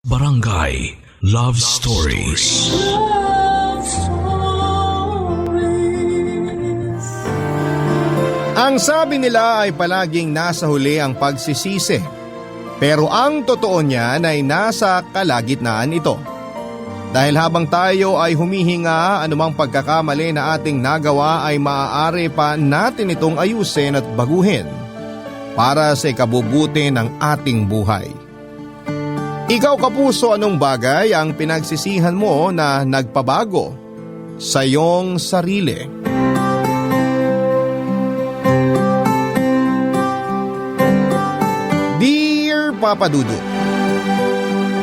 Barangay Love Stories. Love Stories. Ang sabi nila ay palaging nasa huli ang pagsisisi. Pero ang totoo niyan ay nasa kalagitnaan ito. Dahil habang tayo ay humihinga, anumang pagkakamali na ating nagawa ay maaari pa natin itong ayusin at baguhin para sa ikabubuti ng ating buhay. Ikaw kapuso, anong bagay ang pinagsisihan mo na nagpabago sa iyong sarili? Dear Papa Dudut,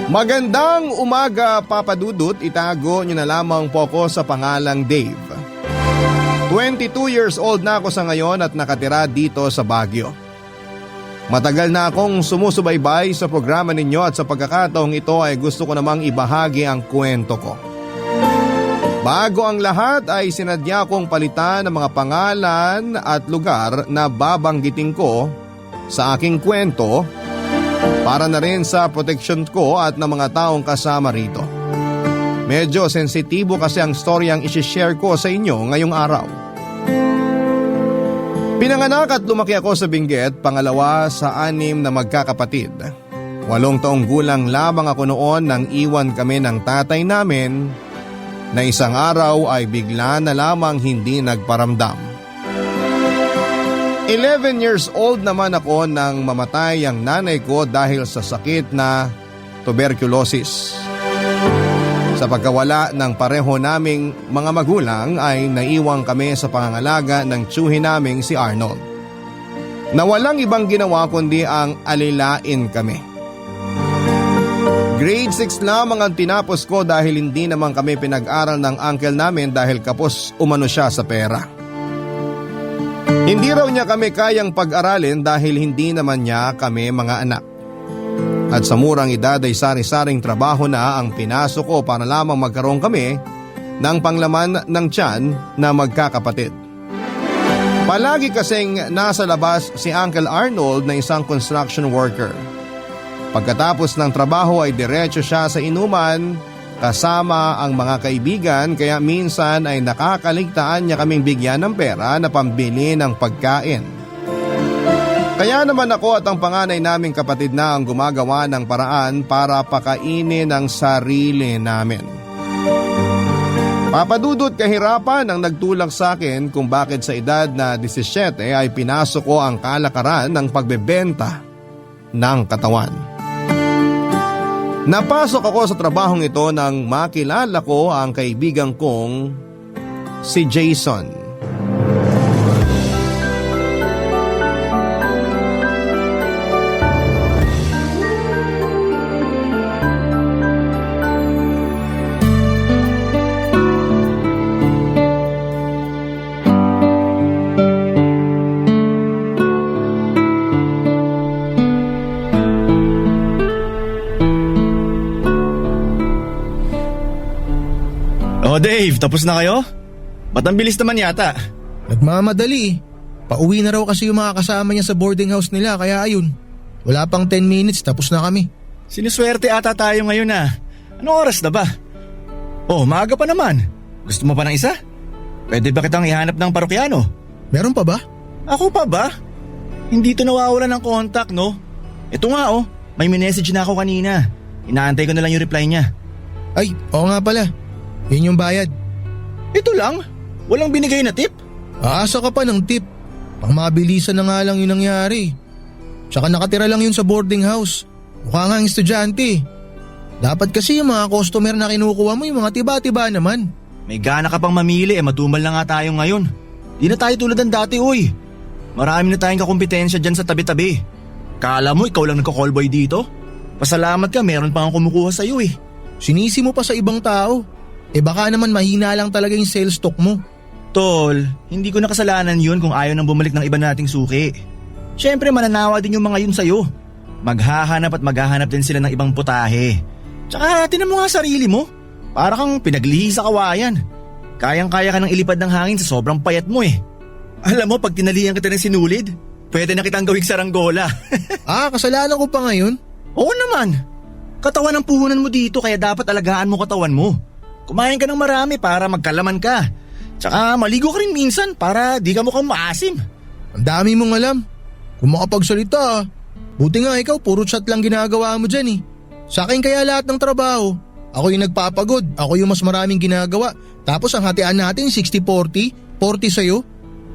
magandang umaga Papa Dudut, itago niyo na lamang po ako sa pangalang Dave. 22 years old na ako sa ngayon at nakatira dito sa Baguio. Matagal na akong sumusubaybay sa programa ninyo at sa pagkakataong ito ay gusto ko namang ibahagi ang kwento ko. Bago ang lahat ay sinadya kong palitan ng mga pangalan at lugar na babanggitin ko sa aking kwento para na rin sa proteksyon ko at ng mga taong kasama rito. Medyo sensitibo kasi ang storyang isishare ko sa inyo ngayong araw. Pinanganak at lumaki ako sa Benguet, pangalawa sa 6 na magkakapatid. 8 taong gulang lamang ako noon nang iwan kami ng tatay namin na isang araw ay bigla na lamang hindi nagparamdam. 11 years old naman ako nang mamatay ang nanay ko dahil sa sakit na tuberculosis. Sa pagkawala ng pareho naming mga magulang ay naiwang kami sa pangangalaga ng tiyuhin naming si Arnold, na walang ibang ginawa kundi ang alilain kami. Grade 6 lamang ang tinapos ko dahil hindi naman kami pinag-aral ng uncle namin dahil kapos umano siya sa pera. Hindi raw niya kami kayang pag-aralin dahil hindi naman niya kami mga anak. At sa murang edad ay sari-saring trabaho na ang pinasok ko para lamang magkaroon kami ng panglaman ng tiyan na magkakapatid. Palagi kasing nasa labas si Uncle Arnold na isang construction worker. Pagkatapos ng trabaho ay diretso siya sa inuman kasama ang mga kaibigan, kaya minsan ay nakakaligtaan niya kaming bigyan ng pera na pambili ng pagkain. Kaya naman ako at ang panganay naming kapatid na ang gumagawa ng paraan para pakainin ang sarili namin. Papadudot, kahirapan ang nagtulak sa akin kung bakit sa edad na 17 ay pinasok ko ang kalakaran ng pagbebenta ng katawan. Napasok ako sa trabahong ito nang makilala ko ang kaibigan kong si Jason. Oh Dave, tapos na kayo? Ba't ang bilis naman yata? Nagmamadali. Pauwi na raw kasi yung mga kasama niya sa boarding house nila, kaya ayun. Wala pang 10 minutes, tapos na kami. Sinuswerte ata tayo ngayon ah. Anong oras na ba? Oh, maaga pa naman. Gusto mo pa ng isa? Pwede ba kitang ihanap ng parokyano? Meron pa ba? Ako pa ba? Hindi to nawawala ng contact, no? Ito nga oh, may message na ako kanina. Inaantay ko na lang yung reply niya. Ay, oo nga pala. Yun yung bayad. Ito lang? Walang binigay na tip? Aasa ka pa ng tip. Pang mabilisan na nga lang yung nangyari. Tsaka nakatira lang yun sa boarding house. Mukha nga ang estudyante. Dapat kasi yung mga customer na kinukuha mo yung mga tiba-tiba naman. May gana ka pang mamili matumal na nga tayo ngayon. Di na tayo tulad ng dati uy. Marami na tayong kakumpetensya dyan sa tabi-tabi. Kala mo ikaw lang nagko-callboy dito? Pasalamat ka, meron pang kumukuha sa'yo eh. Sinisi mo pa sa ibang tao. Baka naman mahina lang talaga yung sales stock mo. Tol, hindi ko nakasalanan yun kung ayaw nang bumalik ng iba nating suki. Siyempre mananawa din yung mga yun sa'yo. Maghahanap at maghahanap din sila ng ibang putahe. Tsaka tinan mo nga sarili mo. Para kang pinaglihi sa kawayan. Kayang-kaya ka nang ilipad ng hangin sa sobrang payat mo eh. Alam mo, pag tinalihan kita ng sinulid, pwede na kitang gawing saranggola. Kasalanan ko pa ngayon? Oo naman. Katawan ang puhunan mo dito kaya dapat alagaan mo katawan mo. Kumain ka ng marami para magkalaman ka. Tsaka maligo ka rin minsan para di ka mukhang maasim. Ang dami mong alam. Kung makapagsalita buti nga ikaw puro chat lang ginagawa mo dyan eh. Sa akin kaya lahat ng trabaho. Ako yung nagpapagod, ako yung mas maraming ginagawa. Tapos ang hatian natin 60-40, 40 sa'yo.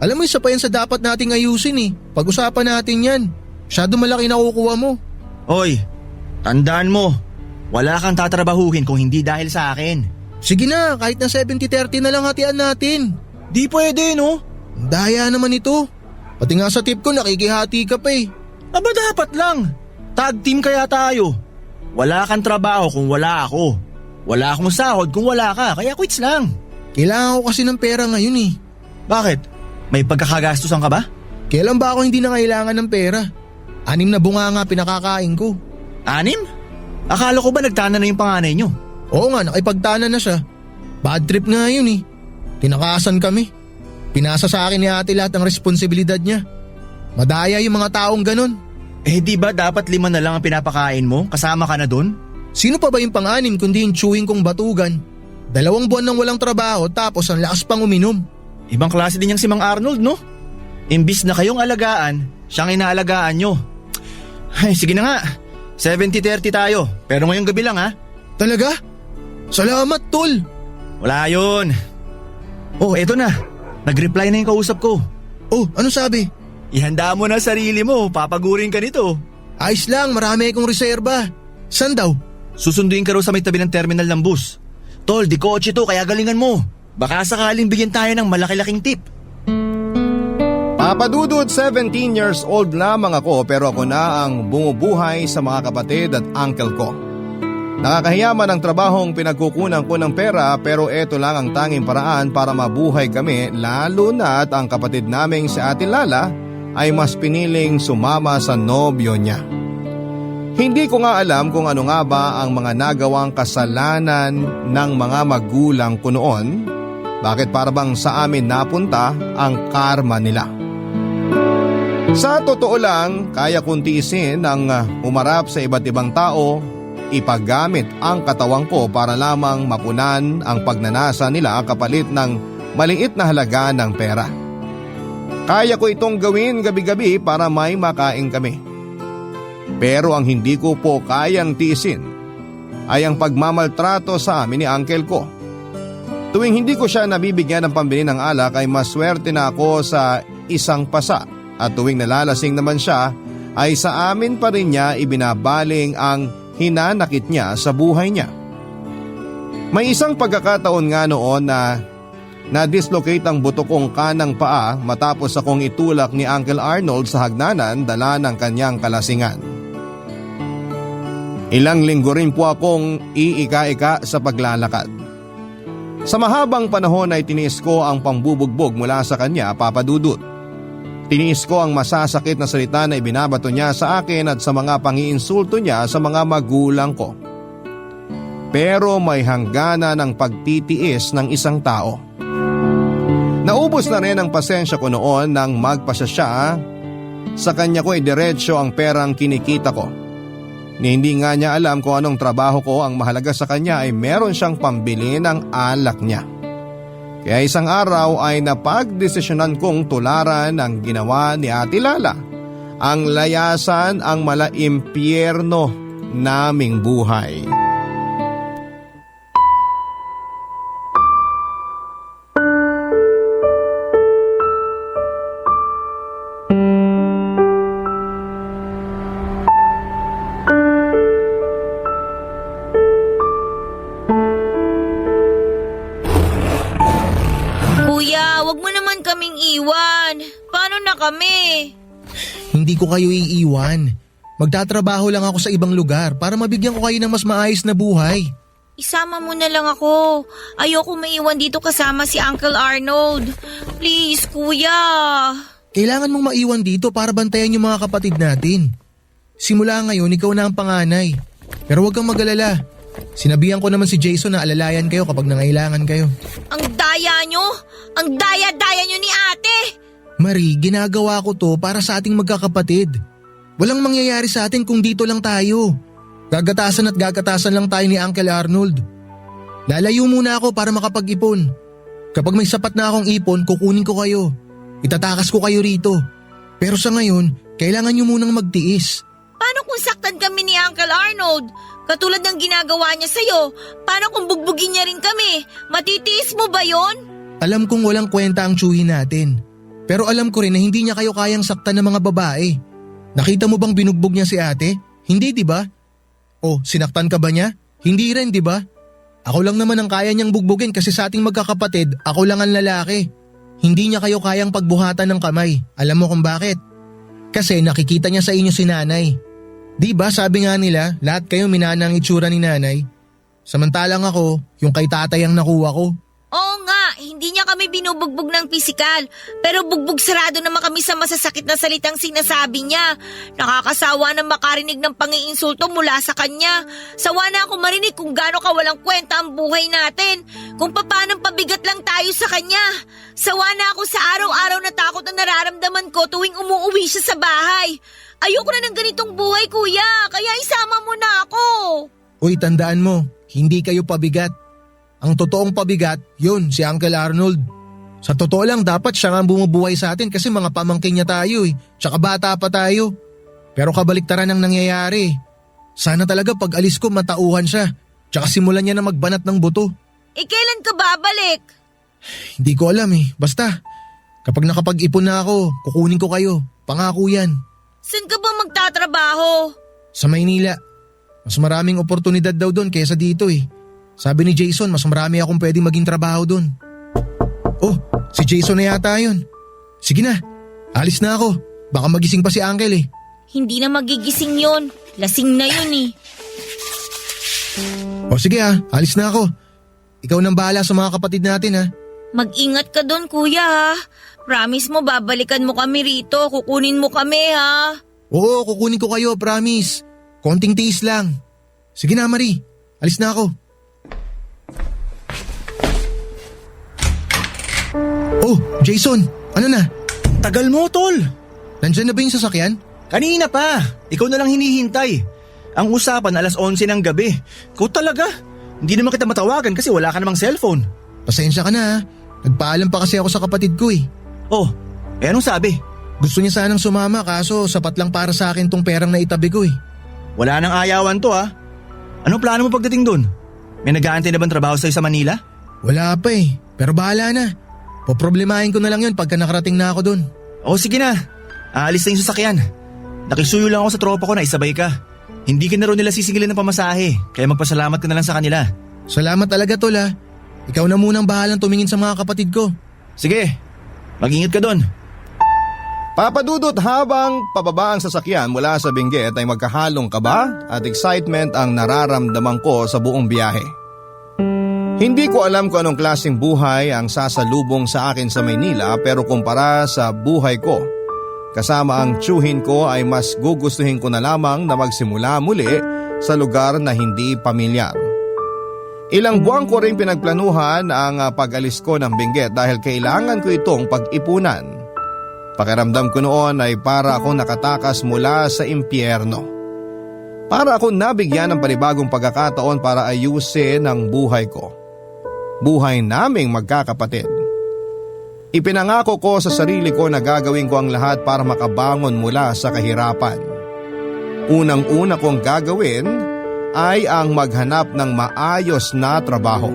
Alam mo isa pa yan sa dapat nating ayusin eh. Pag-usapan natin yan. Masyado malaki nakukuha mo. Hoy, tandaan mo, wala kang tatrabahuhin kung hindi dahil sa akin. Sige na, kahit na 70-30 na lang hatian natin. Di pwede, no? Ang daya naman ito. Pati nga sa tip ko nakikihati ka pa eh. Aba dapat lang. Tag team kaya tayo. Wala kang trabaho kung wala ako. Wala akong sahod kung wala ka, kaya quits lang. Kailangan ko kasi ng pera ngayon eh. Bakit? May pagkakagastusan ka ba? Kailan ba ako hindi na kailangan ng pera? 6 na bunga nga pinakakain ko. 6? Akala ko ba nagtana na yung panganay nyo? Oo nga, nakipagtana na siya. Bad trip nga yun eh. Tinakasan kami. Pinasa sa akin ni ate lahat ng responsibilidad niya. Madaya yung mga taong ganun. Eh di ba dapat 5 na lang ang pinapakain mo? Kasama ka na dun? Sino pa ba yung pang-6 kundi yung chewing kong batugan? 2 buwan nang walang trabaho tapos ang lakas pang uminom. Ibang klase din yung si Mang Arnold, no? Imbis na kayong alagaan, siyang inaalagaan nyo. Ay, sige na nga. 70-30 tayo. Pero ngayong gabi lang ha. Talaga? Salamat, tol. Wala yun. Oh, eto na. Nag-reply na yung kausap ko. Oh, ano sabi? Ihanda mo na sarili mo, papagurin ka nito. Ayos lang, marami akong reserba. San daw? Susunduin ka raw sa may tabi ng terminal ng bus. Tol, di kotse to, kaya galingan mo. Baka sakaling bigyan tayo ng malaki-laking tip. Papadudod, 17 years old lamang ako pero ako na ang bumubuhay sa mga kapatid at uncle ko. Nakakahiya man ang trabahong pinagkukunan ko ng pera pero eto lang ang tanging paraan para mabuhay kami lalo na at ang kapatid naming si Ate Lala ay mas piniling sumama sa nobyo niya. Hindi ko nga alam kung ano nga ba ang mga nagawang kasalanan ng mga magulang ko noon. Bakit para bang sa amin napunta ang karma nila? Sa totoo lang, kaya kong tiisin ang umarap sa iba't ibang tao, ipagamit ang katawang ko para lamang mapunan ang pagnanasa nila kapalit ng maliit na halaga ng pera. Kaya ko itong gawin gabi-gabi para may makain kami. Pero ang hindi ko po kayang tiisin ay ang pagmamaltrato sa amin ni uncle ko. Tuwing hindi ko siya nabibigyan ng pambili ng alak ay maswerte na ako sa isang pasa at tuwing nalalasing naman siya ay sa amin pa rin niya ibinabaling ang hinanakit niya sa buhay niya. May isang pagkakataon nga noon na na-dislocate ang buto kong kanang paa matapos akong itulak ni Uncle Arnold sa hagnanan dala ng kanyang kalasingan. Ilang linggo rin po akong iika-ika sa paglalakad. Sa mahabang panahon ay tiniis ko ang pambubugbog mula sa kanya, Papa Dudut. Tiniis ko ang masasakit na salita na ibinabato niya sa akin at sa mga pangiinsulto niya sa mga magulang ko. Pero may hangganan ng pagtitiis ng isang tao. Naubos na rin ang pasensya ko noon nang magpasya siya. Sa kanya ko ay diretsyo ang perang kinikita ko. Ni hindi nga niya alam kung anong trabaho ko, ang mahalaga sa kanya ay meron siyang pambili ng alak niya. Kaya isang araw ay napagdesisyonan kong tularan ang ginawa ni Ate Lala. Ang layasan ang malaimpyerno naming buhay. Kuya, wag mo naman kaming iwan. Paano na kami? Hindi ko kayo iiwan. Magtatrabaho lang ako sa ibang lugar para mabigyan ko kayo ng mas maayos na buhay. Isama mo na lang ako. Ayoko maiwan dito kasama si Uncle Arnold. Please, kuya. Kailangan mong maiwan dito para bantayan yung mga kapatid natin. Simula ngayon, ikaw na ang panganay. Pero huwag kang mag-alala. Sinabihan ko naman si Jason na alalayan kayo kapag nangailangan kayo. Ang daya nyo! Ang daya-daya nyo ni ate! Marie, ginagawa ko to para sa ating magkakapatid. Walang mangyayari sa atin kung dito lang tayo. Gagatasan at gagatasan lang tayo ni Uncle Arnold. Lalayo muna ako para makapag-ipon. Kapag may sapat na akong ipon, kukunin ko kayo. Itatakas ko kayo rito. Pero sa ngayon, kailangan nyo munang magtiis. Paano kung saktan kami ni Uncle Arnold? Katulad ng ginagawa niya sa'yo. Paano kung bugbugin niya rin kami? Matitiis mo ba yon? Alam kong walang kwenta ang tsuhin natin. Pero alam ko rin na hindi niya kayo kayang saktan ng mga babae. Nakita mo bang binugbog niya si ate? Hindi, di ba? O, sinaktan ka ba niya? Hindi rin, di ba? Ako lang naman ang kaya niyang bugbugin kasi sa ating magkakapatid, ako lang ang lalaki. Hindi niya kayo kayang pagbuhatan ng kamay. Alam mo kung bakit? Kasi nakikita niya sa inyo si nanay. Di ba sabi nga nila, lahat kayo minana ang itsura ni nanay? Samantalang ako, yung kay tatay ang nakuha ko. Oo nga, hindi niya kami binubugbog ng pisikal. Pero bugbog sarado naman kami sa masasakit na salitang sinasabi niya. Nakakasawa na makarinig ng pangiinsulto mula sa kanya. Sawa na ako marinig kung gaano kawalang kwenta ang buhay natin. Kung paano pabigat lang tayo sa kanya. Sawa na ako sa araw-araw na takot na nararamdaman ko tuwing umuuwi siya sa bahay. Ayoko na ng ganitong buhay, kuya. Kaya isama mo na ako. Uy, tandaan mo, hindi kayo pabigat. Ang totoong pabigat, yun, si Uncle Arnold. Sa totoo lang, dapat siya nga bumubuhay sa atin kasi mga pamangkin niya tayo eh. Tsaka bata pa tayo. Pero kabaliktaran ang nangyayari. Sana talaga pag alis ko matauhan siya. Tsaka simulan niya na magbanat ng buto. Kailan ka babalik? Hindi ko alam eh. Basta, kapag nakapag-ipon na ako, kukunin ko kayo. Pangako yan. Saan ka ba magtatrabaho? Sa Maynila. Mas maraming oportunidad daw doon kaysa dito eh. Sabi ni Jason, mas marami akong pwedeng maging trabaho doon. Oh, si Jason na yata yun. Sige na, alis na ako. Baka magising pa si Uncle eh. Hindi na magigising yon. Lasing na yun eh. O sige alis na ako. Ikaw nang bahala sa mga kapatid natin ha. Mag-ingat ka doon, kuya ha. Promise mo, babalikan mo kami rito. Kukunin mo kami ha. Oo, kukunin ko kayo, promise. Konting tiis lang. Sige na, Marie. Alis na ako. Oh, Jason, ano na? Tagal mo, tol. Nandyan na ba yung sasakyan? Kanina pa. Ikaw na lang hinihintay. Ang usapan 11:00 ng gabi. Ikaw talaga. Hindi naman kita matawagan kasi wala ka namang cellphone. Pasensya ka na ha. Nagpaalam pa kasi ako sa kapatid ko eh. Oh, anong sabi? Gusto niya sanang sumama kaso sapat lang para sa akin tong perang naitabi ko eh. Wala nang ayawan to ha. Anong plano mo pagdating dun? May nag-aantay na bang trabaho sa'yo sa Manila? Wala pa eh, pero bahala na. Poproblemahin ko na lang yun pagka nakarating na ako dun. Oh sige na. Aalis na yung sasakyan. Nakisuyo lang ako sa tropa ko na isabay ka. Hindi ka na rin nila sisingilin ng pamasahe, kaya magpasalamat ka na lang sa kanila. Salamat talaga tol ha. Ikaw na munang bahalang tumingin sa mga kapatid ko. Sige, mag-ingat ka doon. Papadudot, habang pababa ang sasakyan mula sa Benguet ay magkahalong kaba at excitement ang nararamdaman ko sa buong biyahe. Hindi ko alam kung anong klaseng buhay ang sasalubong sa akin sa Maynila, pero kumpara sa buhay ko, kasama ang tiyuhin ko ay mas gugustuhin ko na lamang na magsimula muli sa lugar na hindi pamilyar. Ilang buwan ko rin pinagplanuhan ang pag-alis ko ng Benguet dahil kailangan ko itong pag-ipunan. Pakiramdam ko noon ay para akong nakatakas mula sa impyerno. Para akong nabigyan ng panibagong pagkakataon para ayusin ang buhay ko. Buhay naming magkakapatid. Ipinangako ko sa sarili ko na gagawin ko ang lahat para makabangon mula sa kahirapan. Unang-una kong gagawin ay ang maghanap ng maayos na trabaho.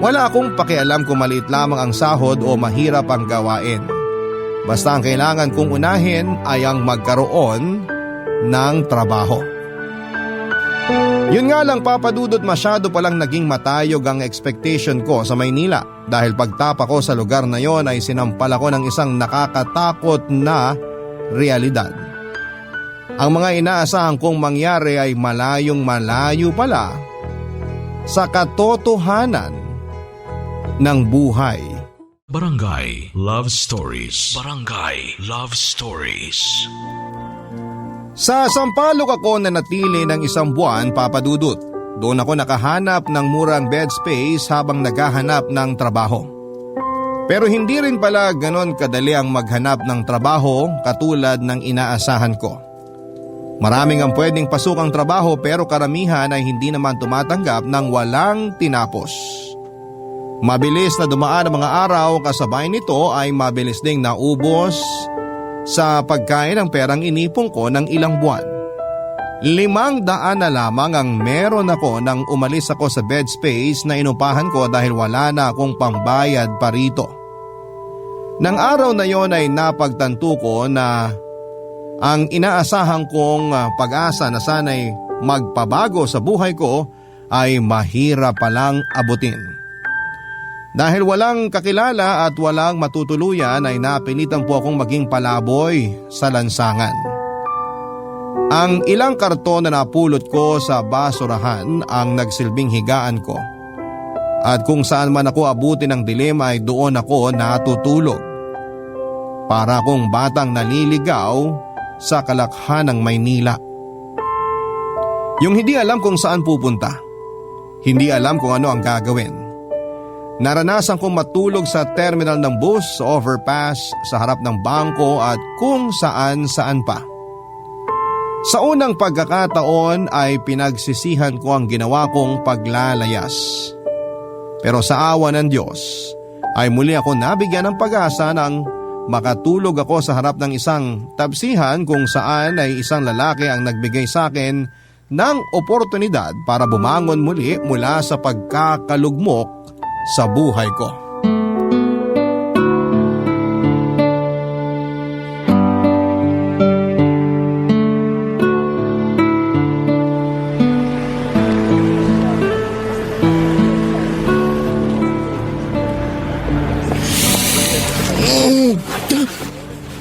Wala akong pakialam kung maliit lamang ang sahod o mahirap ang gawain. Basta ang kailangan kong unahin ay ang magkaroon ng trabaho. Yun nga lang, papadudot, masyado palang naging matayog ang expectation ko sa Maynila dahil pagtapa ko sa lugar na yon ay sinampal ako ng isang nakakatakot na realidad. Ang mga inaasahan kong mangyari ay malayong malayo pala sa katotohanan ng buhay. Barangay Love Stories. Barangay Love Stories. Sa Sampaloc ako nanatili ng isang buwan, papadudot. Doon ako nakahanap ng murang bed space habang naghahanap ng trabaho. Pero hindi rin pala ganon kadali ang maghanap ng trabaho katulad ng inaasahan ko. Maraming ang pwedeng pasukang trabaho pero karamihan ay hindi naman tumatanggap ng walang tinapos. Mabilis na dumaan ang mga araw, kasabay nito ay mabilis ding naubos sa pagkain ang perang inipon ko ng ilang buwan. 500 na lamang ang meron ako nang umalis ako sa bed space na inupahan ko dahil wala na akong pambayad pa rito. Nang araw na yon ay napagtanto ko na ang inaasahan kong pag-asa na sana'y magpabago sa buhay ko ay mahirap palang abutin. Dahil walang kakilala at walang matutuluyan ay napilitan po akong maging palaboy sa lansangan. Ang ilang karton na napulot ko sa basurahan ang nagsilbing higaan ko. At kung saan man ako abutin ng dilim ay doon ako natutulog. Para akong batang naliligaw sa kalakhanang Maynila. Yung hindi alam kung saan pupunta. Hindi alam kung ano ang gagawin. Naranasan kong matulog sa terminal ng bus, sa overpass, sa harap ng bangko at kung saan-saan pa. Sa unang pagkakataon ay pinagsisihan ko ang ginawa kong paglalayas. Pero sa awa ng Diyos ay muli ako nabigyan ng pag-asa ng makatulog ako sa harap ng isang tabsihan kung saan ay isang lalaki ang nagbigay sa akin ng oportunidad para bumangon muli mula sa pagkakalugmok sa buhay ko.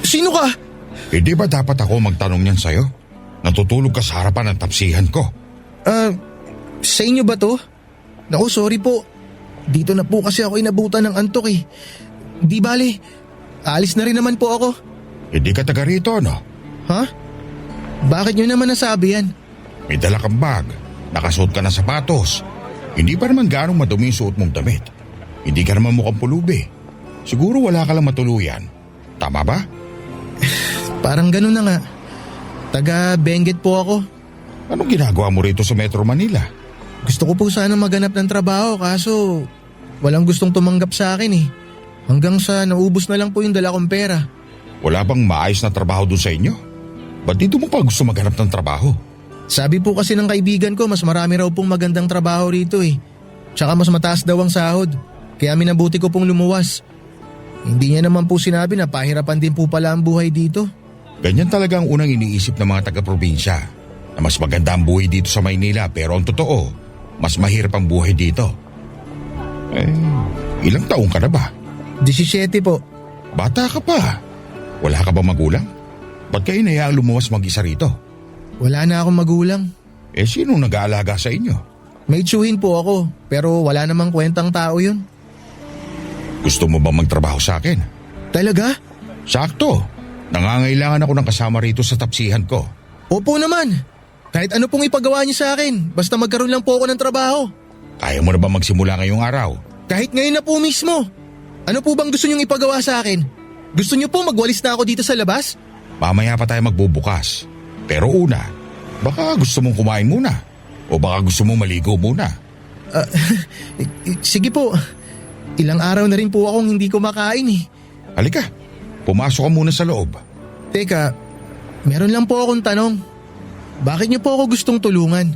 Sino ka? Hindi ba dapat ako magtanong niyan sa'yo? Natutulog ka sa harapan ng tapsihan ko. Sa inyo ba to? Naku, sorry po. Dito na po kasi ako inabutan ng antok eh. Di bale, alis na rin naman po ako. Hindi ka taga rito, no? Ha? Bakit nyo naman nasabi yan? May dala kang bag, nakasuot ka ng sapatos. Hindi pa naman ganong madumi yung suot mong damit. Hindi ka naman mukhang pulubi. Siguro wala ka lang matuluyan. Tama ba? Parang ganun na nga. Taga Benguet po ako. Anong ginagawa mo rito sa Metro Manila? Gusto ko po sana maganap ng trabaho kaso walang gustong tumanggap sa akin eh. Hanggang sa naubos na lang po yung dala kong pera. Wala bang maayos na trabaho doon sa inyo? Ba't dito mo pa gusto maghanap ng trabaho? Sabi po kasi ng kaibigan ko mas marami raw pong magandang trabaho rito eh. Tsaka mas mataas daw ang sahod. Kaya minabuti ko pong lumuwas. Hindi niya naman po sinabi na pahirapan din po pala ang buhay dito. Ganyan talaga ang unang iniisip ng mga taga-probinsya. Na mas maganda ang buhay dito sa Maynila pero ang totoo, mas mahirap ang buhay dito. Ilang taong ka na ba? 17 po. Bata ka pa. Wala ka ba magulang? Ba't kayo nahiyaang lumuwas mag-isa rito? Wala na akong magulang. Sinong nag-aalaga sa inyo? May tsuhin po ako pero wala namang kwentang tao yun. Gusto mo ba magtrabaho sa akin? Talaga? Sakto. Nangangailangan ako ng kasama rito sa tapsihan ko. Opo naman. Kahit ano pong ipagawa niyo sa akin, basta magkaroon lang po ako ng trabaho. Kaya mo na ba magsimula ngayong araw? Kahit ngayon na po mismo. Ano po bang gusto niyong ipagawa sa akin? Gusto niyo po magwalis na ako dito sa labas? Mamaya pa tayo magbubukas. Pero una, baka gusto mong kumain muna. O baka gusto mong maligo muna. Sige po. Ilang araw na rin po akong hindi kumakain eh. Halika, pumasok ka muna sa loob. Teka, meron lang po akong tanong. Bakit niyo po ako gustong tulungan?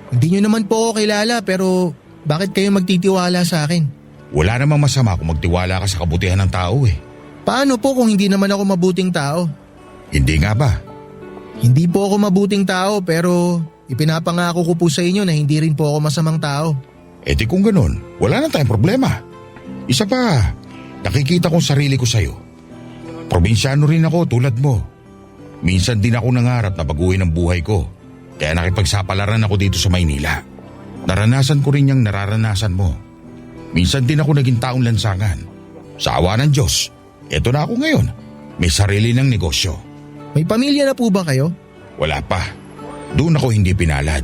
Hindi niyo naman po ako kilala pero bakit kayo magtitiwala sa akin? Wala namang masama kung magtiwala ka sa kabutihan ng tao eh. Paano po kung hindi naman ako mabuting tao? Hindi nga ba? Hindi po ako mabuting tao pero ipinapangako ko po sa inyo na hindi rin po ako masamang tao. Di kung ganun, wala na tayong problema. Isa pa, nakikita kong sarili ko sa'yo. Probinsyano rin ako tulad mo. Minsan din ako nangarap na baguhin ang buhay ko. Kaya nakipagsapalaran ako dito sa Maynila. Naranasan ko rin yung nararanasan mo. Minsan din ako naging taong lansangan. Sa awa ng Diyos, eto na ako ngayon. May sarili ng negosyo. May pamilya na po ba kayo? Wala pa. Doon ako hindi pinalad.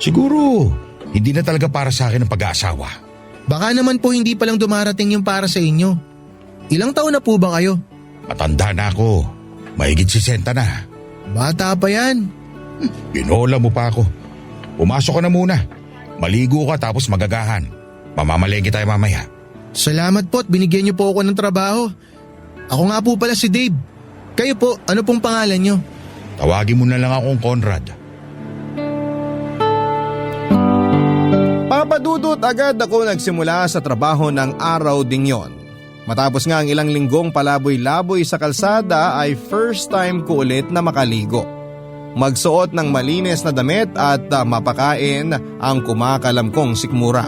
Siguro, hindi na talaga para sa akin ang pag-aasawa. Baka naman po hindi palang dumarating yung para sa inyo. Ilang taon na po ba kayo? Matanda na ako. Mahigit 60 na. Bata pa yan. Pinola mo pa ako. Pumasok ka na muna. Maligo ka tapos magagahan. Mamamalengke tayo mamaya. Salamat po at binigyan niyo po ako ng trabaho. Ako nga po pala si Dave. Kayo po, ano pong pangalan niyo? Tawagin mo na lang akong Conrad. Papadudot agad ako nagsimula sa trabaho ng araw ding yon. Matapos nga ang ilang linggong palaboy-laboy sa kalsada ay first time ko ulit na makaligo. Magsuot ng malinis na damit at mapakain ang kumakalam kong sikmura.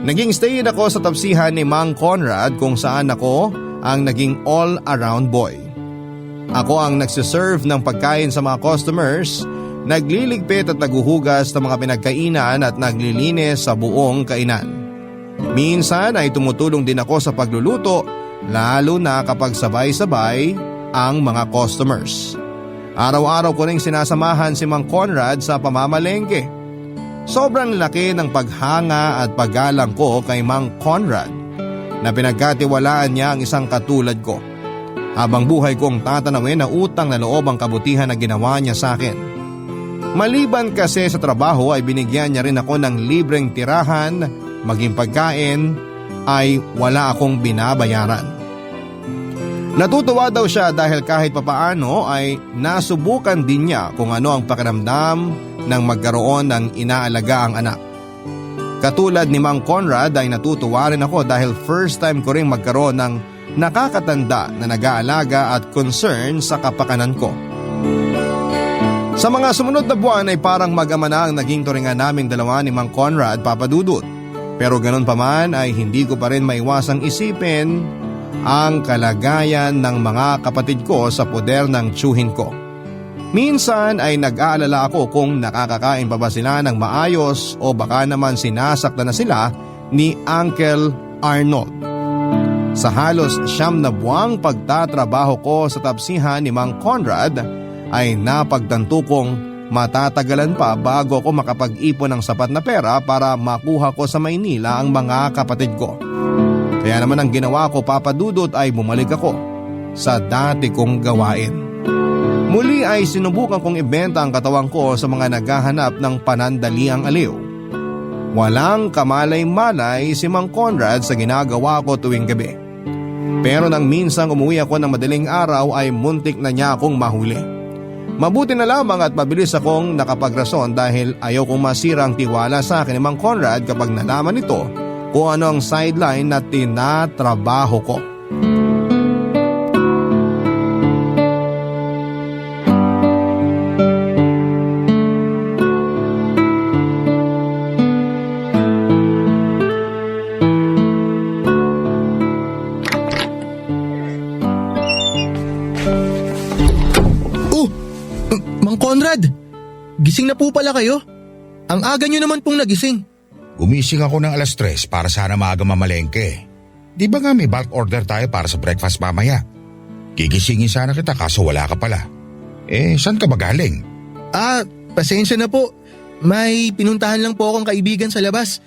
Naging stay ako sa tapsihan ni Mang Conrad kung saan ako ang naging all-around boy. Ako ang nagsiserve ng pagkain sa mga customers, nagliligpit at naguhugas ng mga pinagkainan at naglilinis sa buong kainan. Minsan ay tumutulong din ako sa pagluluto, lalo na kapag sabay-sabay ang mga customers. Araw-araw ko ring sinasamahan si Mang Conrad sa pamamalengke. Sobrang laki ng paghanga at paggalang ko kay Mang Conrad na pinagkatiwalaan niya ang isang katulad ko. Habang buhay kong tatanawin na utang na loob ang kabutihan na ginawa niya sa akin. Maliban kasi sa trabaho ay binigyan niya rin ako ng libreng tirahan, maging pagkain ay wala akong binabayaran. Natutuwa daw siya dahil kahit papaano ay nasubukan din niya kung ano ang pakiramdam ng magkaroon ng inaalagaang anak. Katulad ni Mang Conrad ay natutuwa rin ako dahil first time ko rin magkaroon ng nakakatanda na nag-aalaga at concern sa kapakanan ko. Sa mga sumunod na buwan ay parang mag-ama na ang naging turingan naming dalawa ni Mang Conrad, Papa Dudut. Pero ganun pa man ay hindi ko pa rin maiwasang isipin ang kalagayan ng mga kapatid ko sa poder ng tiyuhin ko. Minsan ay nag-aalala ako kung nakakakain pa ba sila ng maayos o baka naman sinasaktan na sila ni Uncle Arnold. Sa halos 9 na buwang pagtatrabaho ko sa tapsihan ni Mang Conrad ay napagtanto kong matatagalan pa bago ako makapag-ipon ng sapat na pera para makuha ko sa Maynila ang mga kapatid ko. Kaya naman ang ginawa ko, Papa Dudut, ay bumalik ako sa dati kong gawain. Muli ay sinubukan kong ibenta ang katawan ko sa mga naghahanap ng panandaliang aliw. Walang kamalay-malay si Mang Conrad sa ginagawa ko tuwing gabi. Pero nang minsang umuwi ako ng madaling araw ay muntik na niya akong mahuli. Mabuti na lamang at mabilis akong nakapagrason dahil ayaw kong masira ang tiwala sa akin ni Mang Conrad kapag nalaman nito kung ano ang sideline na tinatrabaho ko. Mang Conrad, gising na po pala kayo. Ang aga nyo naman pong nagising. Gumising ako ng 3:00 para sana maaga mamalengke. Di ba nga may bulk order tayo para sa breakfast mamaya? Gigisingin sana kita kaso wala ka pala. Saan ka ba galing? Pasensya na po. May pinuntahan lang po akong kaibigan sa labas.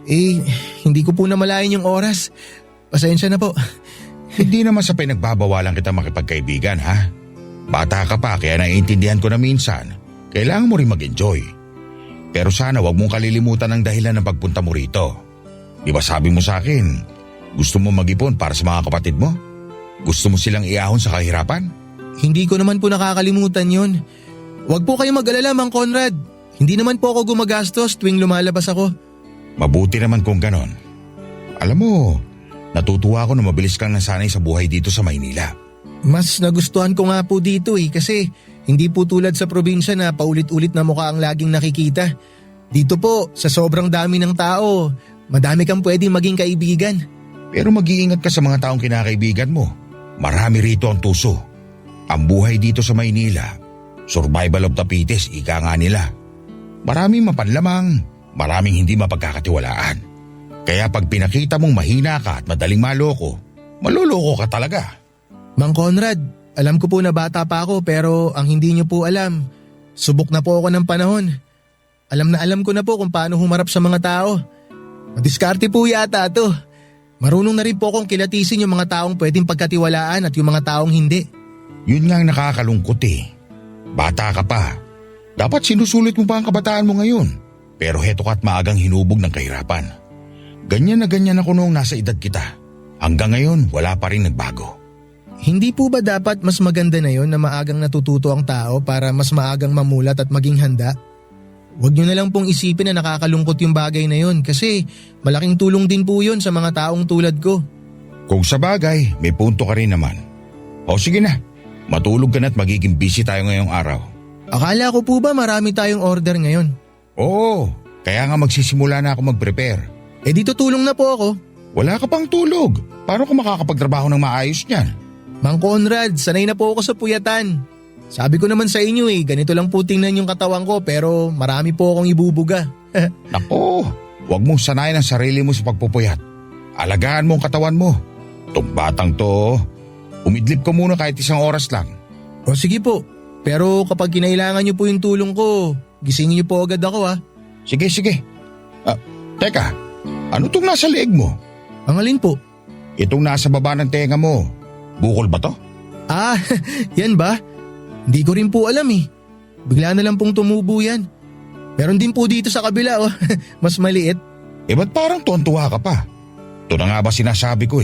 Hindi ko po namalayan yung oras. Pasensya na po. Hindi naman sa pinagbabawalan kita makipagkaibigan, ha? Bata ka pa kaya naiintindihan ko na minsan. Kailangan mo rin mag-enjoy. Pero sana wag mong kalilimutan ang dahilan ng pagpunta mo rito. Di ba sabi mo sa akin, gusto mo mag-ipon para sa mga kapatid mo? Gusto mo silang iahon sa kahirapan? Hindi ko naman po nakakalimutan yun. Wag po kayo mag-alala, Mang Conrad. Hindi naman po ako gumagastos tuwing lumalabas ako. Mabuti naman kung ganon. Alam mo, natutuwa ako na mabilis kang nasanay sa buhay dito sa Maynila. Mas nagustuhan ko nga po dito kasi hindi po tulad sa probinsya na paulit-ulit na mukha ang laging nakikita. Dito po, sa sobrang dami ng tao, madami kang pwedeng maging kaibigan. Pero mag-iingat ka sa mga taong kinakaibigan mo. Marami rito ang tuso. Ang buhay dito sa Maynila, survival of the fittest, ika nga nila. Maraming mapanlamang, maraming hindi mapagkakatiwalaan. Kaya pag pinakita mong mahina ka at madaling maloko, maloloko ka talaga. Mang Conrad, alam ko po na bata pa ako pero ang hindi niyo po alam, subok na po ako ng panahon. Alam ko na po kung paano humarap sa mga tao. Madiskarte po yata to. Marunong na rin po akong kilatisin yung mga taong pwedeng pagkatiwalaan at yung mga taong hindi. Yun nga ang nakakalungkot eh. Bata ka pa. Dapat sinusulit mo pa ang kabataan mo ngayon. Pero heto ka't maagang hinubog ng kahirapan. Ganyan na ganyan ako noong nasa edad kita. Hanggang ngayon, wala pa rin nagbago. Hindi po ba dapat mas maganda na yon na maagang natututo ang tao para mas maagang mamulat at maging handa? Huwag nyo na lang pong isipin na nakakalungkot yung bagay na yon kasi malaking tulong din po yun sa mga taong tulad ko. Kung sa bagay, may punto ka rin naman. O sige na, matulog ka na at magiging busy tayo ngayong araw. Akala ko po ba marami tayong order ngayon? Oo, kaya nga magsisimula na ako mag-prepare. Dito tulong na po ako. Wala ka pang tulog. Paano ka makakapagtrabaho ng maayos niyan? Mang Conrad, sanay na po ako sa puyatan. Sabi ko naman sa inyo ganito lang po tingnan yung katawan ko pero marami po akong ibubuga. Nako, huwag mong sanayin ang sarili mo sa pagpupuyat. Alagaan mo ang katawan mo. Itong batang to, umidlip ka muna kahit isang oras lang. O sige po, pero kapag kinailangan niyo po yung tulong ko, gisingin niyo po agad ako ha. Sige. Teka, ano itong nasa leeg mo? Ang alin po? Itong nasa baba ng tenga mo. Bukol ba to? Yan ba? Hindi ko rin po alam Bigla na lang pong tumubo yan. Meron din po dito sa kabila mas maliit. Ba't parang tuwan-tuwa ka pa? Ito na nga ba sinasabi ko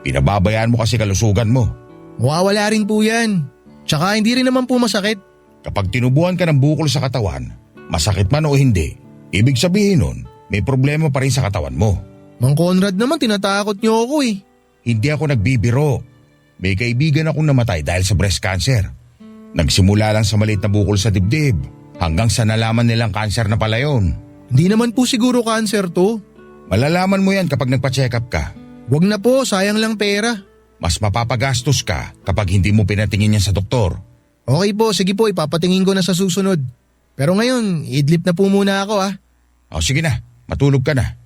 Pinababayaan mo kasi kalusugan mo. Mawawala rin po yan. Tsaka hindi rin naman po masakit. Kapag tinubuan ka ng bukol sa katawan, masakit man o hindi, ibig sabihin nun, may problema pa rin sa katawan mo. Mang Conrad naman tinatakot niyo ako Hindi ako nagbibiro. May kaibigan akong namatay dahil sa breast cancer. Nagsimula lang sa maliit na bukol sa dibdib hanggang sa nalaman nilang cancer na pala yun. Hindi naman po siguro cancer to. Malalaman mo yan kapag nagpa-check up ka. Wag na po, sayang lang pera. Mas mapapagastos ka kapag hindi mo pinatingin yan sa doktor. Okay po, sige po, ipapatingin ko na sa susunod. Pero ngayon, idlip na po muna ako O sige na, matulog ka na.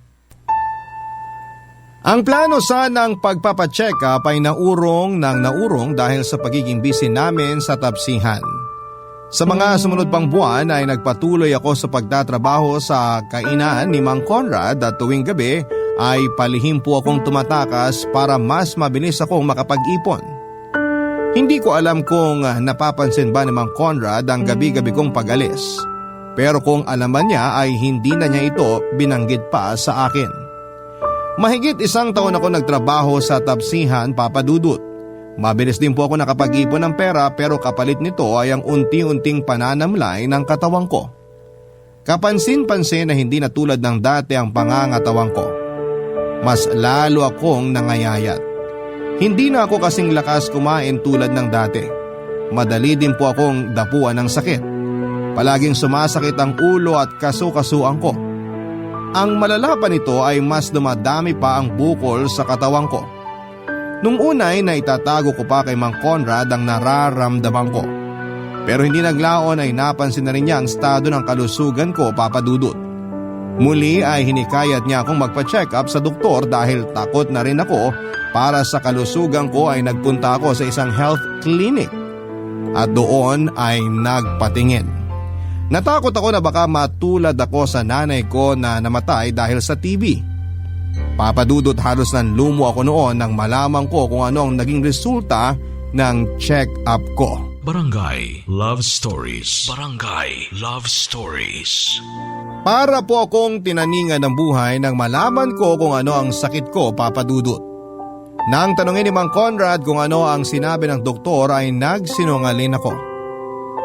Ang plano sanang pagpapacheck up ay naurong dahil sa pagiging busy namin sa tapsihan. Sa mga sumunod pang buwan ay nagpatuloy ako sa pagtatrabaho sa kainan ni Mang Conrad at tuwing gabi ay palihim po akong tumatakas para mas mabilis akong makapag-ipon. Hindi ko alam kung napapansin ba ni Mang Conrad ang gabi-gabi kong pag-alis. Pero kung alaman niya ay hindi na niya ito binanggit pa sa akin. Mahigit 1 taon ako nagtrabaho sa tapsihan, Papa Dudut. Mabilis din po ako nakapag-ipon ng pera pero kapalit nito ay ang unti-unting pananamlay ng katawang ko. Kapansin-pansin na hindi na tulad ng dati ang pangangatawang ko. Mas lalo akong nangayayat. Hindi na ako kasing lakas kumain tulad ng dati. Madali din po akong dapuan ng sakit. Palaging sumasakit ang ulo at kasu-kasuan ko. Ang malala pa nito ay mas dumadami pa ang bukol sa katawan ko. Nung unay na itatago ko pa kay Mang Conrad ang nararamdaman ko. Pero hindi naglaon ay napansin na rin niya ang estado ng kalusugan ko, Papa Dudut. Muli ay hinikayat niya akong magpa-check up sa doktor dahil takot na rin ako. Para sa kalusugan ko ay nagpunta ako sa isang health clinic. At doon ay nagpatingin. Natakot ako na baka matulad ako sa nanay ko na namatay dahil sa TB. Papa Dudut, halos nanlumo ako noon nang malaman ko kung ano ang naging resulta ng check-up ko. Barangay Love Stories. Barangay Love Stories. Para po akong tinaningan ng buhay nang malaman ko kung ano ang sakit ko, Papa Dudut. Nang tanungin ni Mang Conrad kung ano ang sinabi ng doktor ay nagsinungaling ako.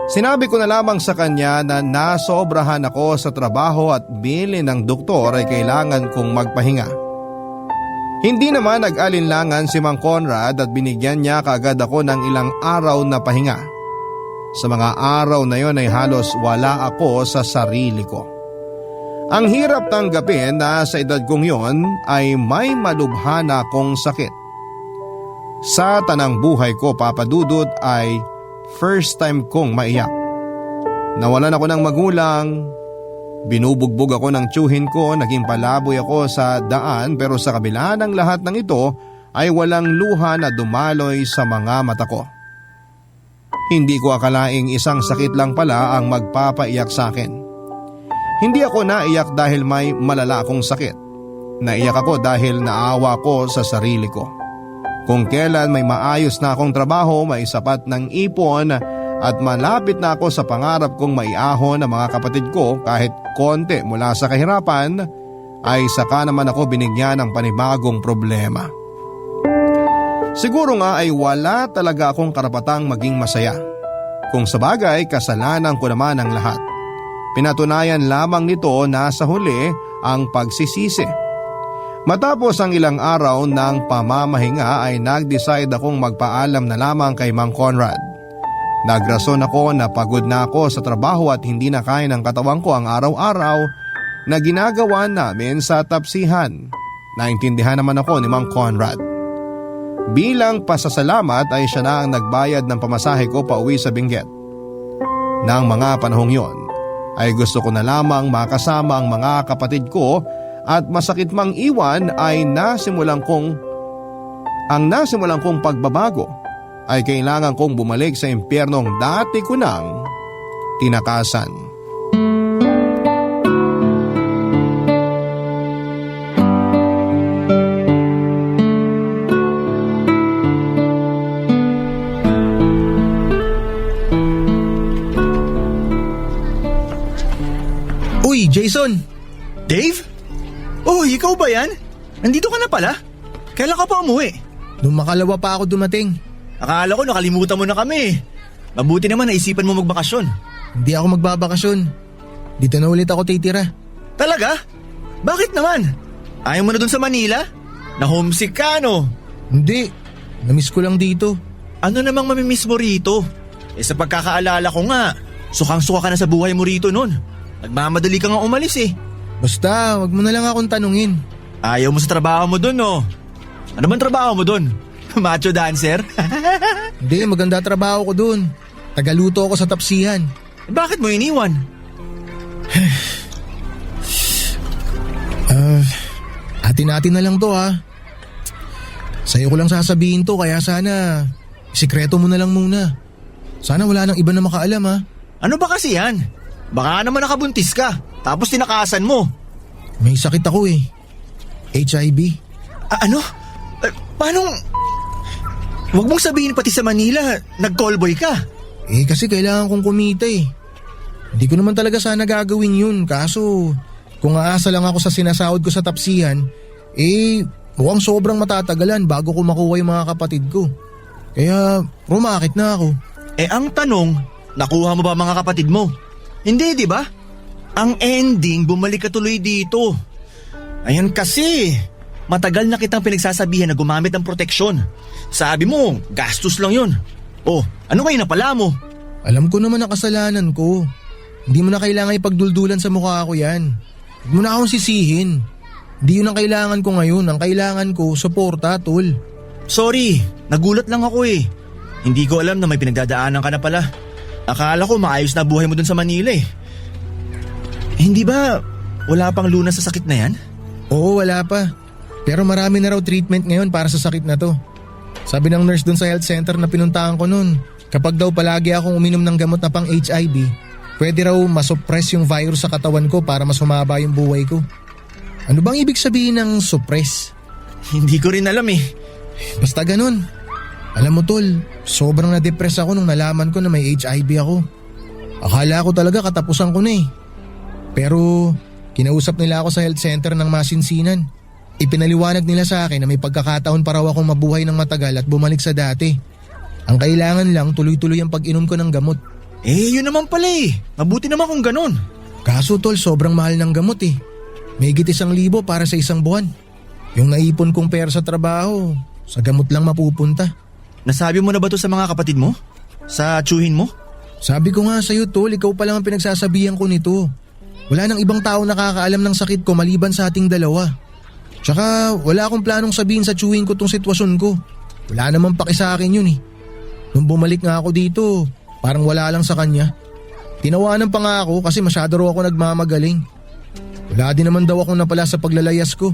Sinabi ko na lamang sa kanya na nasobrahan ako sa trabaho at bilin ng doktor ay kailangan kong magpahinga. Hindi naman nag-alinlangan si Mang Conrad at binigyan niya kaagad ako ng ilang araw na pahinga. Sa mga araw na yon ay halos wala ako sa sarili ko. Ang hirap tanggapin na sa edad kong yon ay may malubha na akong sakit. Sa tanang buhay ko, Papa Dudut, ay first time kong maiyak. Nawalan ako ng magulang, binubugbog ako ng tiyuhin ko, naging palaboy ako sa daan pero sa kabila ng lahat ng ito ay walang luha na dumaloy sa mga mata ko. Hindi ko akalaing isang sakit lang pala ang magpapaiyak sa akin. Hindi ako naiyak dahil may malala akong sakit. Naiyak ako dahil naawa ko sa sarili ko. Kung kailan may maayos na akong trabaho, may sapat ng ipon at malapit na ako sa pangarap kong maiahon ng mga kapatid ko kahit konti mula sa kahirapan, ay saka naman ako binigyan ng panibagong problema. Siguro nga ay wala talaga akong karapatang maging masaya. Kung sabagay, kasalanan ko naman ang lahat. Pinatunayan lamang nito na sa huli ang pagsisisi. Matapos ang ilang araw ng pamamahinga ay nag-decide akong magpaalam na lamang kay Mang Conrad. Nagrason ako na pagod na ako sa trabaho at hindi na kaya ng katawan ko ang araw-araw na ginagawa namin sa tapsihan. Naintindihan naman ako ni Mang Conrad. Bilang pasasalamat ay siya na ang nagbayad ng pamasahe ko pauwi sa Benguet. Nang mga panahong yon ay gusto ko na lamang makasama ang mga kapatid ko at masakit mang iwan ay nasimulan kong pagbabago ay kailangan kong bumalik sa impyernong dati ko nang tinakasan. Uy, Jason! Dave? Oh, ikaw ba yan? Nandito ka na pala? Kailan ka pa umuwi? Nung makalawa pa ako dumating. Akala ko nakalimutan mo na kami. Mabuti naman naisipan mo magbakasyon. Hindi ako magbabakasyon. Dito na ulit ako titira. Talaga? Bakit naman? Ayaw mo na dun sa Manila? Na-homesick ka, no? Hindi. Namiss ko lang dito. Ano namang mamimiss mo rito? Sa pagkakaalala ko nga, sukang-suka ka na sa buhay mo rito nun. Nagmamadali ka nga umalis eh. Basta, wag mo na lang akong tanungin. Ayaw mo sa trabaho mo dun, no? Ano bang trabaho mo dun? Macho dancer? Hindi, maganda trabaho ko dun. Tagaluto ako sa tapsihan. Bakit mo iniwan? Atin-atin na lang to ha. Sa'yo ko lang sasabihin to kaya sana sikreto mo na lang muna. Sana wala nang iba na makaalam ha. Ano ba kasi yan? Baka naman nakabuntis ka, tapos tinakasan mo. May sakit ako eh. HIV. Ano? Paano? Huwag mong sabihin pati sa Manila, nag-callboy ka. Eh kasi kailangan kong kumita eh. Hindi ko naman talaga sana gagawin yun. Kaso kung aasa lang ako sa sinasahod ko sa tapsihan, mukhang sobrang matatagalan bago ko makuha yung mga kapatid ko. Kaya rumakit na ako. Ang tanong, nakuha mo ba mga kapatid mo? Hindi, di ba? Ang ending, bumalik ka tuloy dito. Ayan kasi, matagal na kitang pinagsasabihan na gumamit ng proteksyon. Sabi mo, gastos lang yun. Oh, ano kayo napala mo? Alam ko naman ang kasalanan ko. Hindi mo na kailangan ipagduldulan sa mukha ko yan. Huwag mo na akong sisihin. Hindi yun ang kailangan ko ngayon. Ang kailangan ko, suporta, tol. Sorry, nagulat lang ako eh. Hindi ko alam na may pinagdadaanan ka na pala. Akala ko maayos na buhay mo dun sa Manila eh. Hindi ba wala pang lunas sa sakit na yan? Oo, wala pa. Pero marami na raw treatment ngayon para sa sakit na to. Sabi ng nurse dun sa health center na pinuntahan ko nun, kapag daw palagi akong uminom ng gamot na pang HIV, pwede raw masuppress yung virus sa katawan ko para mas humaba yung buhay ko. Ano bang ibig sabihin ng suppress? Hindi ko rin alam eh. Basta ganun. Alam mo tol, sobrang na-depress ako nung nalaman ko na may HIV ako. Akala ko talaga katapusan ko na eh. Pero kinausap nila ako sa health center ng masinsinan. Ipinaliwanag nila sa akin na may pagkakataon para raw akong mabuhay ng matagal at bumalik sa dati. Ang kailangan lang tuloy-tuloy ang pag-inom ko ng gamot. Yun naman pala eh. Mabuti naman kung ganun. Kaso tol, sobrang mahal ng gamot eh. May higit 1,000 para sa isang buwan. Yung naipon kong pera sa trabaho, sa gamot lang mapupunta. Nasabi mo na ba to sa mga kapatid mo? Sa tsuhin mo? Sabi ko nga sa'yo tol, ikaw pa lang ang pinagsasabihan ko nito. Wala nang ibang tao nakakaalam ng sakit ko maliban sa ating dalawa. Tsaka wala akong planong sabihin sa tsuhin ko tong sitwasyon ko. Wala namang paki sa akin yun eh. Nung bumalik nga ako dito, parang wala lang sa kanya. Tinawanan pa nga ako kasi masyado raw ako nagmamagaling. Wala din naman daw akong napala sa paglalayas ko.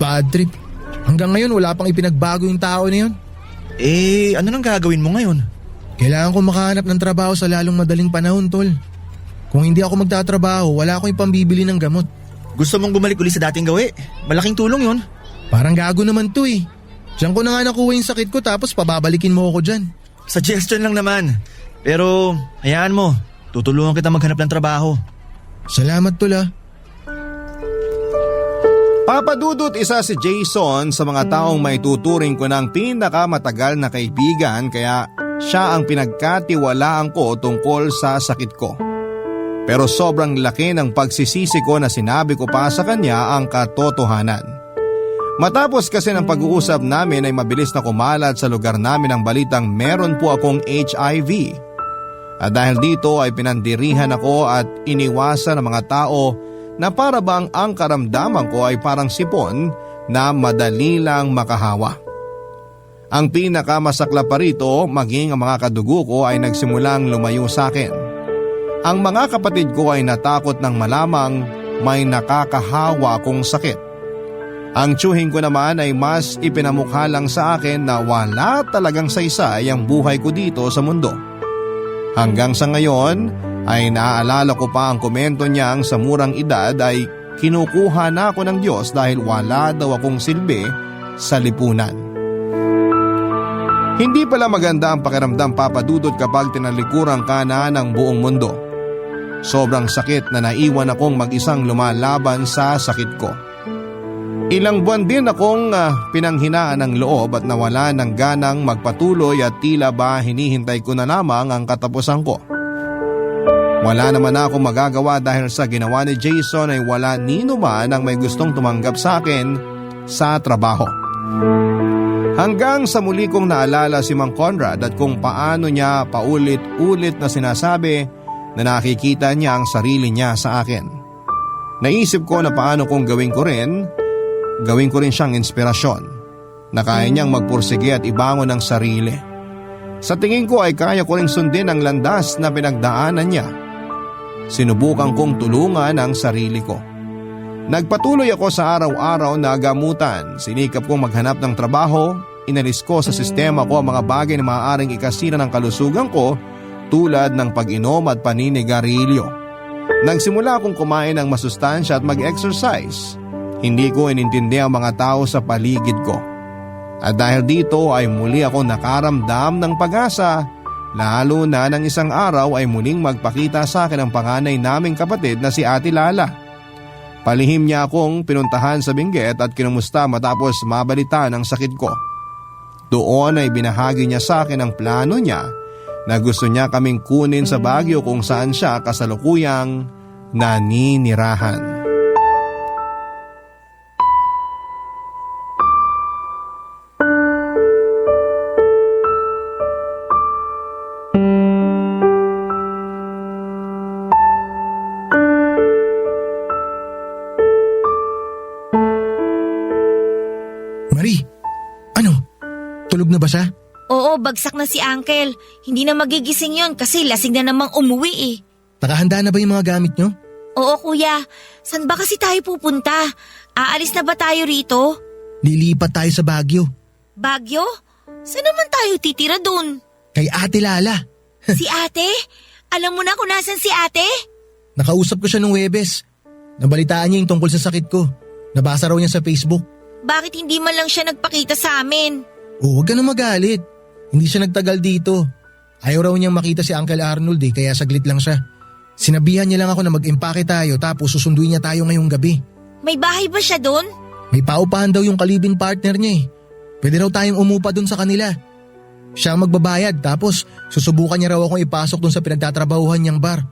Bad trip. Hanggang ngayon wala pang ipinagbago yung tao na yun. Ano nang gagawin mo ngayon? Kailangan ko makahanap ng trabaho sa lalong madaling panahon, tol. Kung hindi ako magtatrabaho, wala akong ipambibili ng gamot. Gusto mong bumalik uli sa dating gawi? Malaking tulong yun. Parang gago naman to eh. Diyan ko na nga nakuha yung sakit ko tapos pababalikin mo ako dyan. Suggestion lang naman. Pero hayaan mo, tutulungan kita maghanap ng trabaho. Salamat tol ah. Papa Dudut, isa si Jason sa mga taong maituturing ko ng pinakamatagal na kaibigan kaya siya ang pinagkatiwalaan ko tungkol sa sakit ko. Pero sobrang laki ng pagsisisi ko na sinabi ko pa sa kanya ang katotohanan. Matapos kasi ng pag-uusap namin ay mabilis na kumalat sa lugar namin ang balitang meron po akong HIV. At dahil dito ay pinandirihan ako at iniwasan ng mga tao na para bang ang karamdaman ko ay parang sipon na madali lang makahawa. Ang pinakamasakla pa rito, maging ang mga kadugo ko ay nagsimulang lumayo sa akin. Ang mga kapatid ko ay natakot nang malamang may nakakahawa kong sakit. Ang tiyuhin ko naman ay mas ipinamukha lang sa akin na wala talagang saysay ang buhay ko dito sa mundo. Hanggang sa ngayon ay naaalala ko pa ang komento niyang sa murang edad ay kinukuha na ako ng Diyos dahil wala daw akong silbi sa lipunan. Hindi pala maganda ang pakiramdam, Papa Dudut, kapag tinalikuran ka na ng buong mundo. Sobrang sakit na naiwan akong mag-isang lumalaban sa sakit ko. Ilang buwan din akong pinanghinaan ng loob at nawala ng ganang magpatuloy at tila ba hinihintay ko na lamang ang katapusan ko. Wala naman ako magagawa dahil sa ginawa ni Jason ay wala nino man ang may gustong tumanggap sa akin sa trabaho. Hanggang sa muli kong naalala si Mang Conrad at kung paano niya paulit-ulit na sinasabi na nakikita niya ang sarili niya sa akin. Naisip ko na paano kung gawin ko rin siyang inspirasyon na kaya niyang magpursige at ibangon ang sarili. Sa tingin ko ay kaya ko ring sundin ang landas na pinagdaanan niya. Sinubukan kong tulungan ang sarili ko. Nagpatuloy ako sa araw-araw na gamutan. Sinikap kong maghanap ng trabaho. Inalis ko sa sistema ko ang mga bagay na maaaring ikasira ng kalusugan ko tulad ng pag-inom at paninigarilyo. Nagsimula akong kumain ng masustansya at mag-exercise. Hindi ko inintindi ang mga tao sa paligid ko. At dahil dito ay muli ako nakaramdam ng pag-asa. Lalo na ng isang araw ay muling magpakita sa akin ang panganay naming kapatid na si Ate Lala. Palihim niya akong pinuntahan sa Benguet at kinumusta matapos mabalita ng sakit ko. Doon ay binahagi niya sa akin ang plano niya na gusto niya kaming kunin sa Baguio kung saan siya kasalukuyang naninirahan. Marie, ano? Tulog na ba siya? Oo, bagsak na si Uncle. Hindi na magigising yon kasi lasing na namang umuwi eh. Nakahanda na ba yung mga gamit nyo? Oo kuya, saan ba kasi tayo pupunta? Aalis na ba tayo rito? Lilipat tayo sa Baguio. Baguio? Saan naman tayo titira dun? Kay Ate Lala. Si ate? Alam mo na kung nasan si ate? Nakausap ko siya nung Huwebes. Nabalitaan niya yung tungkol sa sakit ko. Nabasa raw niya sa Facebook. Bakit hindi man lang siya nagpakita sa amin? Huwag ka na magalit. Hindi siya nagtagal dito. Ayaw raw niyang makita si Uncle Arnold kaya saglit lang siya. Sinabihan niya lang ako na mag-impake tayo tapos susunduin niya tayo ngayong gabi. May bahay ba siya doon? May paupahan daw yung kalibing partner niya . Pwede raw tayong umupa doon sa kanila. Siya ang magbabayad tapos susubukan niya raw akong ipasok doon sa pinagtatrabahuhan niyang bar.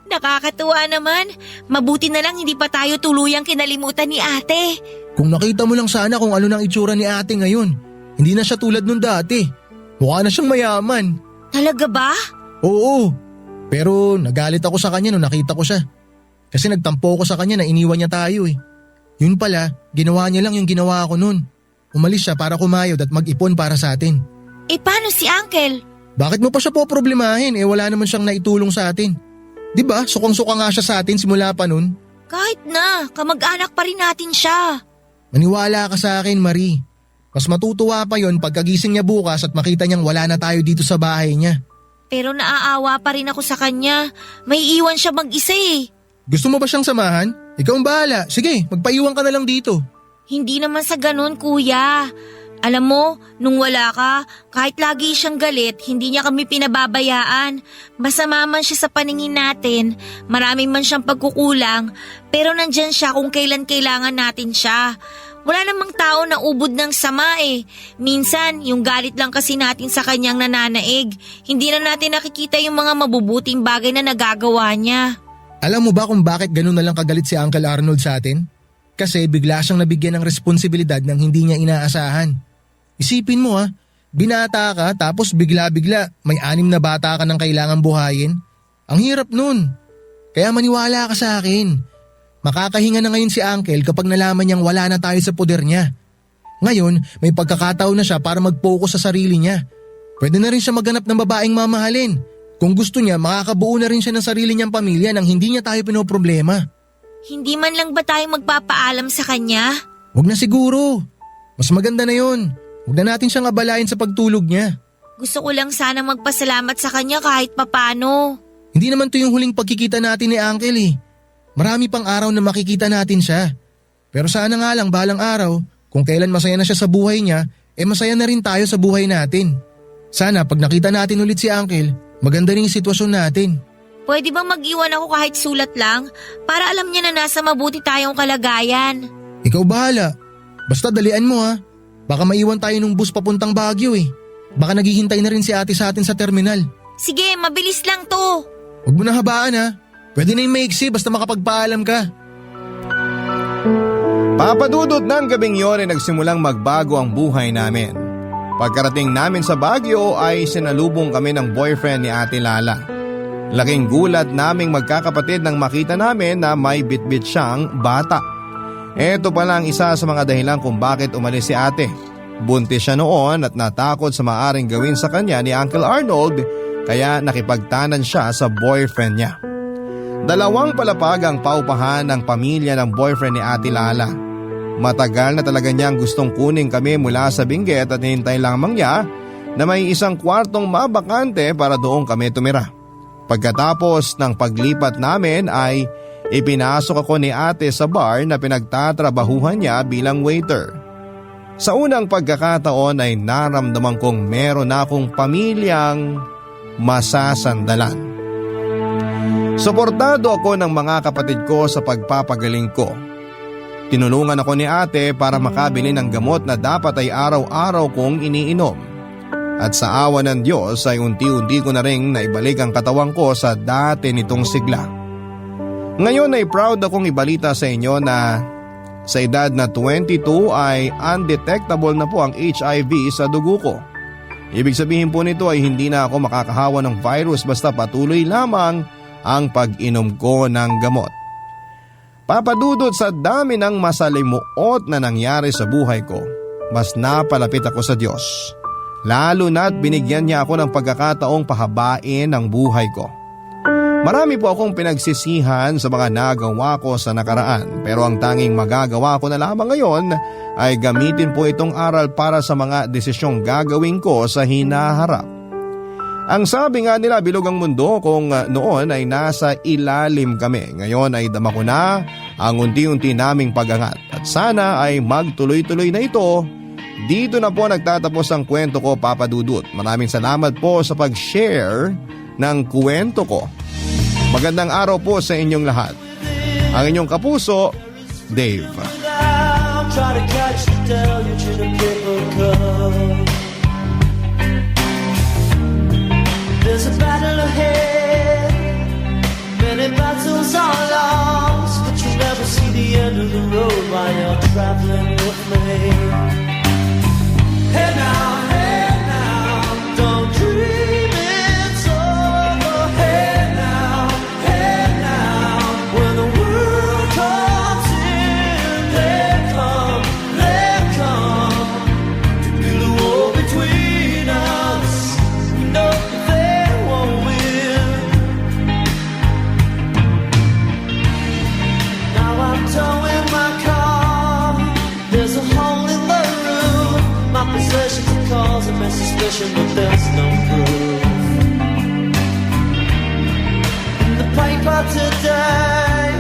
Nakakatuwa naman. Mabuti na lang hindi pa tayo tuluyang kinalimutan ni ate. Kung nakita mo lang sana kung ano nang itsura ni ate ngayon. Hindi na siya tulad nung dati. Mukha na siyang mayaman. Talaga ba? Oo. Pero nagalit ako sa kanya nung nakita ko siya. Kasi nagtampo ko sa kanya na iniwan niya tayo . Yun pala, ginawa niya lang yung ginawa ko nun. Umalis siya para kumayod at mag-ipon para sa atin. Paano si Uncle? Bakit mo pa siya poproblemahin wala naman siyang naitulong sa atin. Diba, sukang-suka nga siya sa atin simula pa nun. Kahit na, kamag-anak pa rin natin siya. Maniwala ka sa akin, Marie. Mas matutuwa pa yon pagkagising niya bukas at makita niyang wala na tayo dito sa bahay niya. Pero naaawa pa rin ako sa kanya. May iwan siya mag-isa . Gusto mo ba siyang samahan? Ikaw ang bahala. Sige, magpaiwan ka na lang dito. Hindi naman sa ganun, kuya. Alam mo, nung wala ka, kahit lagi siyang galit, hindi niya kami pinababayaan. Masama man siya sa paningin natin, marami man siyang pagkukulang, pero nandyan siya kung kailan kailangan natin siya. Wala namang tao na ubod ng sama eh. Minsan, yung galit lang kasi natin sa kanyang nananaig. Hindi na natin nakikita yung mga mabubuting bagay na nagagawa niya. Alam mo ba kung bakit ganun na lang kagalit si Uncle Arnold sa atin? Kasi bigla siyang nabigyan ng responsibilidad ng hindi niya inaasahan. Isipin mo binata ka tapos bigla-bigla may 6 na bata ka nang kailangan buhayin. Ang hirap nun. Kaya maniwala ka sa akin. Makakahinga na ngayon si Uncle kapag nalaman niyang wala na tayo sa poder niya. Ngayon, may pagkakataon na siya para mag-focus sa sarili niya. Pwede na rin siya maghanap ng babaeng mamahalin. Kung gusto niya, makakabuo na rin siya ng sarili niyang pamilya nang hindi niya tayo pinoproblema. Hindi man lang ba tayo magpapaalam sa kanya? Huwag na siguro. Mas maganda na yun. Huwag na natin siyang abalain sa pagtulog niya. Gusto ko lang sana magpasalamat sa kanya kahit papano. Hindi naman to yung huling pagkikita natin ni Uncle eh. Marami pang araw na makikita natin siya. Pero sana nga lang balang araw, kung kailan masaya na siya sa buhay niya, masaya na rin tayo sa buhay natin. Sana pag nakita natin ulit si Uncle, maganda rin yung sitwasyon natin. Pwede bang mag-iwan ako kahit sulat lang? Para alam niya na nasa mabuti tayong kalagayan. Ikaw bahala. Basta dalian mo Baka maiwan tayo ng bus papuntang Baguio eh. Baka naghihintay na rin si ate sa atin sa terminal. Sige, mabilis lang to. Huwag mo na habaan Pwede na yung maiksi basta makapagpaalam ka. Papadudot ng gabing yon ay nagsimulang magbago ang buhay namin. Pagkarating namin sa Baguio ay sinalubong kami ng boyfriend ni Ate Lala. Laking gulat naming magkakapatid nang makita namin na may bitbit siyang bata. Ito pala ang isa sa mga dahilan kung bakit umalis si ate. Buntis siya noon at natakot sa maaring gawin sa kanya ni Uncle Arnold kaya nakipagtanan siya sa boyfriend niya. 2 palapag ang paupahan ng pamilya ng boyfriend ni Ate Lala. Matagal na talaga niyang gustong kunin kami mula sa Benguet at hintay lamang niya na may isang kwartong mabakante para doon kami tumira. Pagkatapos ng paglipat namin ay ipinasok ako ni ate sa bar na pinagtatrabahuhan niya bilang waiter. Sa unang pagkakataon ay naramdaman kong meron na akong pamilyang masasandalan. Suportado ako ng mga kapatid ko sa pagpapagaling ko. Tinulungan ako ni ate para makabili ng gamot na dapat ay araw-araw kong iniinom. At sa awa ng Diyos ay unti-unti ko na ring naibalik ang katawan ko sa dati nitong sigla. Ngayon ay proud akong ibalita sa inyo na sa edad na 22 ay undetectable na po ang HIV sa dugo ko. Ibig sabihin po nito ay hindi na ako makakahawa ng virus basta patuloy lamang ang pag-inom ko ng gamot. Papadudot sa dami ng masalimuot na nangyari sa buhay ko, mas napalapit ako sa Diyos. Lalo na't binigyan niya ako ng pagkakataong pahabain ang buhay ko. Marami po akong pinagsisihan sa mga nagawa ko sa nakaraan pero ang tanging magagawa ko na lamang ngayon ay gamitin po itong aral para sa mga desisyong gagawin ko sa hinaharap. Ang sabi nga nila bilog ang mundo kung noon ay nasa ilalim kami. Ngayon ay dama ko na ang unti-unti naming pagangat at sana ay magtuloy-tuloy na ito. Dito na po nagtatapos ang kwento ko, Papa Dudut. Maraming salamat po sa pag-share ng kwento ko. Magandang araw po sa inyong lahat. Ang inyong kapuso, Dave. There's a battle ahead, many battles are lost, but you'll never see the end of the road while you're traveling with me. Hey now, don't dream it's over. Hey now, when the world comes in, they come to build a wall between us. No. Cause a suspicion, but there's no proof. In the paper today,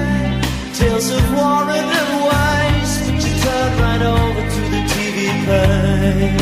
tales of war and waste, but you turn right over to the TV page.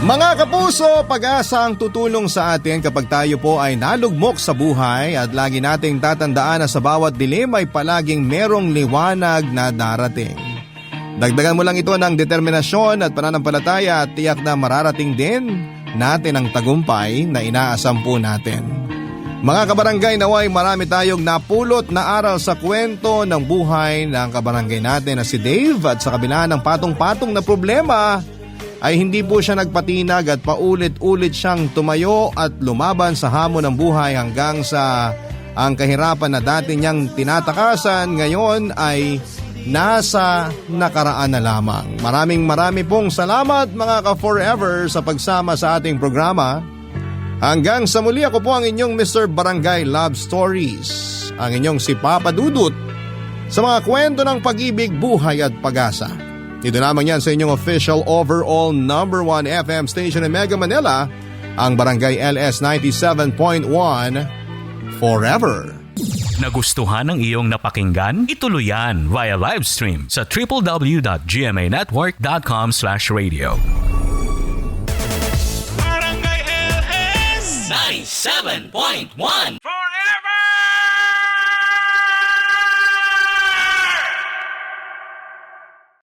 Mga kapuso, pag-asa ang tutulong sa atin kapag tayo po ay nalugmok sa buhay at lagi nating tatandaan na sa bawat dilim ay palaging merong liwanag na darating. Dagdagan mo lang ito ng determinasyon at pananampalataya at tiyak na mararating din natin ang tagumpay na inaasam po natin. Mga kabarangay, naway marami tayong napulot na aral sa kwento ng buhay ng kabarangay natin na si Dave at sa kabila ng patong-patong na problema ay hindi po siya nagpatinag at paulit-ulit siyang tumayo at lumaban sa hamon ng buhay hanggang sa ang kahirapan na dati niyang tinatakasan ngayon ay nasa nakaraan na lamang. Marami pong salamat mga ka-forever sa pagsama sa ating programa. Hanggang sa muli, ako po ang inyong Mr. Barangay Love Stories, ang inyong si Papa Dudut sa mga kwento ng pag-ibig, buhay at pag-asa. Dito naman yan sa inyong official overall number 1 FM station in Mega Manila, ang Barangay LS 97.1 Forever. Nagustuhan ng iyong napakinggan? Ituloy yan via live stream sa www.gmanetwork.com/radio. Barangay LS 97.1 Forever!